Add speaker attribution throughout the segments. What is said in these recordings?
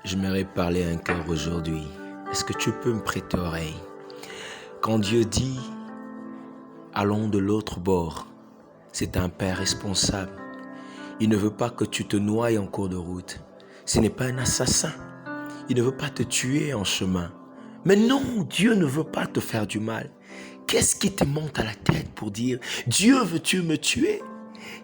Speaker 1: J'aimerais parler à un cœur aujourd'hui. Est-ce que tu peux me prêter oreille? Quand Dieu dit « Allons de l'autre bord », c'est un Père responsable. Il ne veut pas que tu te noies en cours de route. Ce n'est pas un assassin. Il ne veut pas te tuer en chemin. Mais non, Dieu ne veut pas te faire du mal. Qu'est-ce qui te monte à la tête pour dire « Dieu, veux-tu me tuer ?»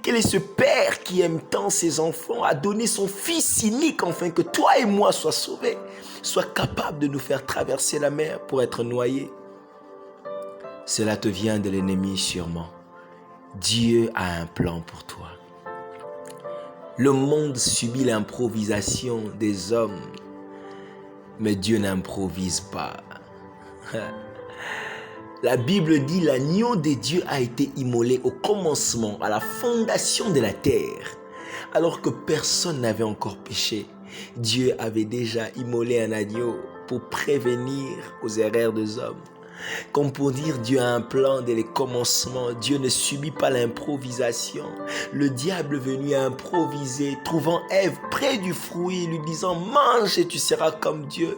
Speaker 1: Quel est ce Père qui aime tant ses enfants, a donné son Fils unique afin que toi et moi soient sauvés, soient capables de nous faire traverser la mer pour être noyés? Cela te vient de l'ennemi sûrement. Dieu a un plan pour toi. Le monde subit l'improvisation des hommes, mais Dieu n'improvise pas. La Bible dit l'agneau de Dieu a été immolé au commencement, à la fondation de la terre. Alors que personne n'avait encore péché, Dieu avait déjà immolé un agneau pour prévenir aux erreurs des hommes. Comme pour dire Dieu a un plan dès le commencement, Dieu ne subit pas l'improvisation. Le diable est venu improviser, trouvant Ève près du fruit, lui disant « Mange et tu seras comme Dieu ».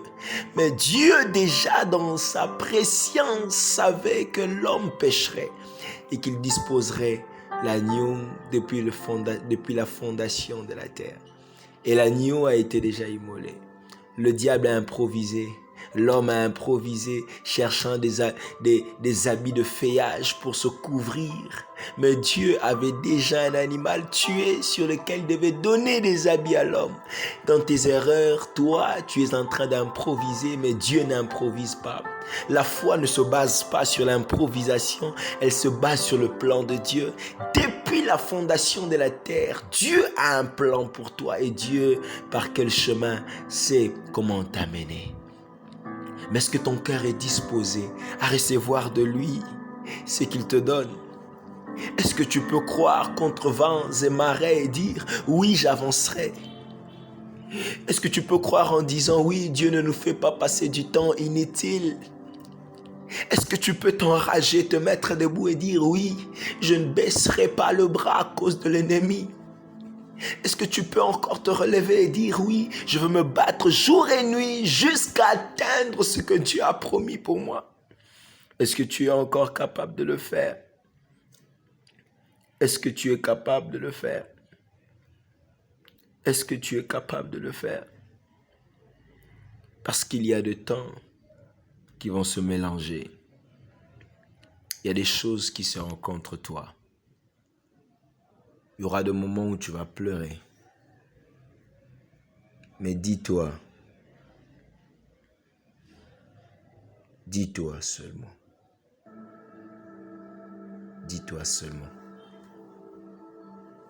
Speaker 1: Mais Dieu déjà dans sa prescience savait que l'homme pécherait et qu'il disposerait l'agneau depuis la fondation de la terre. Et l'agneau a été déjà immolé. Le diable a improvisé. L'homme a improvisé, cherchant des habits de feuillage pour se couvrir. Mais Dieu avait déjà un animal tué sur lequel il devait donner des habits à l'homme. Dans tes erreurs, toi, tu es en train d'improviser, mais Dieu n'improvise pas. La foi ne se base pas sur l'improvisation, elle se base sur le plan de Dieu. Depuis la fondation de la terre, Dieu a un plan pour toi et Dieu, par quel chemin, sait comment t'amener. Mais est-ce que ton cœur est disposé à recevoir de lui ce qu'il te donne? Est-ce que tu peux croire contre vents et marées et dire « Oui, j'avancerai » ? Est-ce que tu peux croire en disant « Oui, Dieu ne nous fait pas passer du temps inutile » ? Est-ce que tu peux t'enrager, te mettre debout et dire « Oui, je ne baisserai pas le bras à cause de l'ennemi » ? Est-ce que tu peux encore te relever et dire « Oui, je veux me battre jour et nuit jusqu'à atteindre ce que Dieu a promis pour moi » ? Est-ce que tu es encore capable de le faire? Est-ce que tu es capable de le faire? Est-ce que tu es capable de le faire? Parce qu'il y a des temps qui vont se mélanger. Il y a des choses qui seront contre toi. Il y aura des moments où tu vas pleurer. Mais dis-toi seulement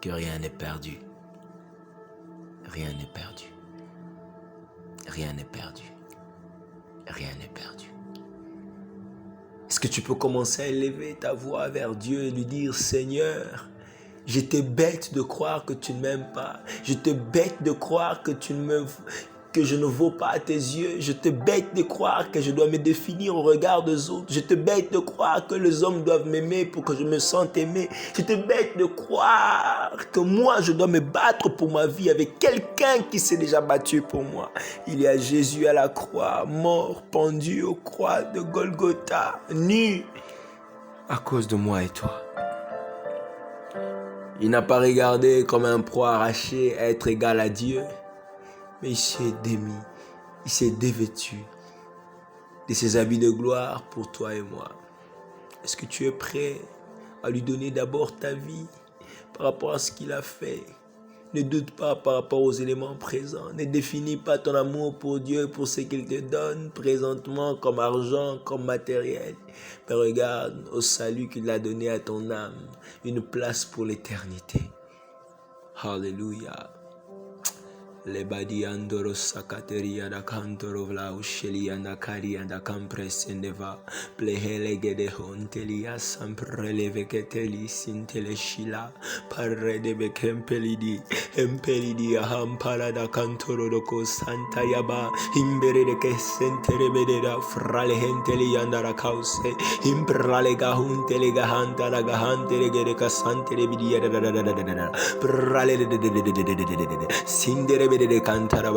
Speaker 1: que rien n'est perdu. Rien n'est perdu. Rien n'est perdu. Rien n'est perdu. Est-ce que tu peux commencer à élever ta voix vers Dieu et lui dire « Seigneur, j'étais bête de croire que tu ne m'aimes pas. J'étais bête de croire que je ne vaux pas à tes yeux. J'étais bête de croire que je dois me définir au regard des autres. J'étais bête de croire que les hommes doivent m'aimer pour que je me sente aimé. J'étais bête de croire que moi, je dois me battre pour ma vie avec quelqu'un qui s'est déjà battu pour moi. Il y a Jésus à la croix, mort, pendu aux croix de Golgotha, nu, à cause de moi et toi. Il n'a pas regardé comme un proie arraché à être égal à Dieu, mais il s'est démis, il s'est dévêtu de ses habits de gloire pour toi et moi. Est-ce que tu es prêt à lui donner d'abord ta vie par rapport à ce qu'il a fait? Ne doute pas par rapport aux éléments présents. Ne définis pas ton amour pour Dieu, pour ce qu'il te donne présentement comme argent, comme matériel. Mais regarde au salut qu'il a donné à ton âme, une place pour l'éternité. Alléluia. Lebadi andoro sakateria da kantoro vla usheli anda kari anda kampresendeva plehele gede hontelia sampreleve keteli sintele shila parre de bekempelidi empelidi ahampara da kantoro doko santa yaba imbere de ke sentere bedera frale henteli andara kause imprale gahuntele gahanta da gahantere gede kasante de bidia da prale sindere Shebede de cantara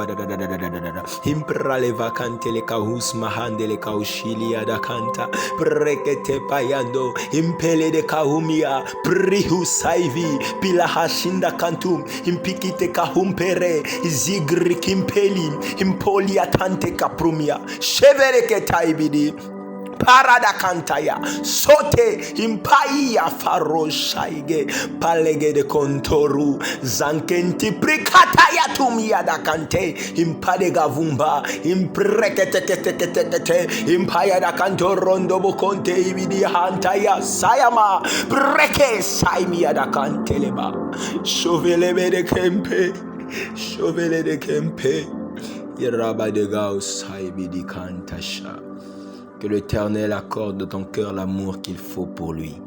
Speaker 1: imprale vacante le caus mahande le caushilia da canta prekete payando impele de caumia prihu saivi pilahashinda cantum impikite cahumpere zigri kimpeli impolia tante caprumia shevere ke taibidi parada kantaya sote impaia faroshaige palege de kontoru zankenti prikataya tumia da kante impade gavumba imprekete impaya da kantorondo bokonte ibidi hantaya sayama breke saimia da kanteleba shovelebe de kempe iraba de gaus saibidi kantasha. Que l'Éternel accorde dans ton cœur l'amour qu'il faut pour lui.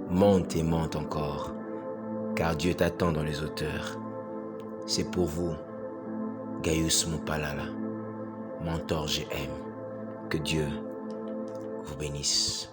Speaker 1: Monte et monte encore, car Dieu t'attend dans les hauteurs. C'est pour vous, Gaius Mopalala, mentor GM. Que Dieu vous bénisse.